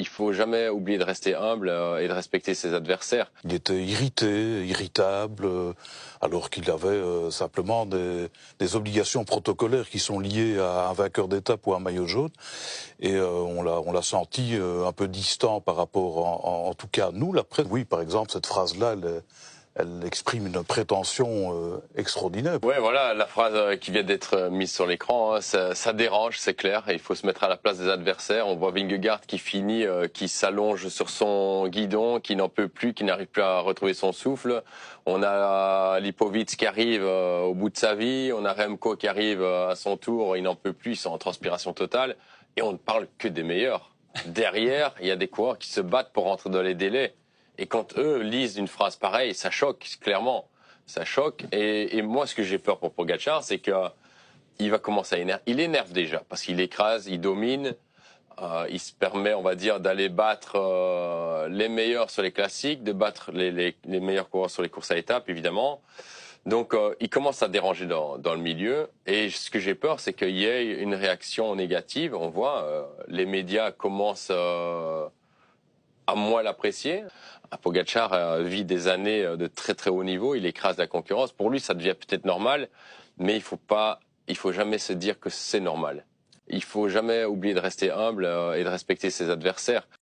Il faut jamais oublier de rester humble et de respecter ses adversaires. Il était irrité, irritable, alors qu'il avait simplement des obligations protocolaires qui sont liées à un vainqueur d'étape ou un maillot jaune. Et on l'a senti un peu distant par rapport, en tout cas, nous, la presse. Oui, par exemple, cette phrase-là, elle exprime une prétention extraordinaire. Ouais, voilà, la phrase qui vient d'être mise sur l'écran, hein, ça dérange, c'est clair. Il faut se mettre à la place des adversaires. On voit Vingegaard qui finit, qui s'allonge sur son guidon, qui n'en peut plus, qui n'arrive plus à retrouver son souffle. On a Lipovic qui arrive au bout de sa vie. On a Remco qui arrive à son tour, il n'en peut plus, ils sont en transpiration totale. Et on ne parle que des meilleurs. Derrière, il y a des coureurs qui se battent pour rentrer dans les délais. Et quand eux lisent une phrase pareille, ça choque, clairement. Ça choque. Et moi, ce que j'ai peur pour Pogacar, c'est qu'il va commencer à énerver. Il énerve déjà, parce qu'il écrase, il domine. Il se permet, on va dire, d'aller battre les meilleurs sur les classiques, de battre les meilleurs coureurs sur les courses à étapes, évidemment. Donc, il commence à déranger dans le milieu. Et ce que j'ai peur, c'est qu'il y ait une réaction négative. On voit, les médias commencent à moins l'apprécier. Pogacar vit des années de très très haut niveau, il écrase la concurrence. Pour lui, ça devient peut-être normal, mais il faut jamais se dire que c'est normal. Il faut jamais oublier de rester humble et de respecter ses adversaires.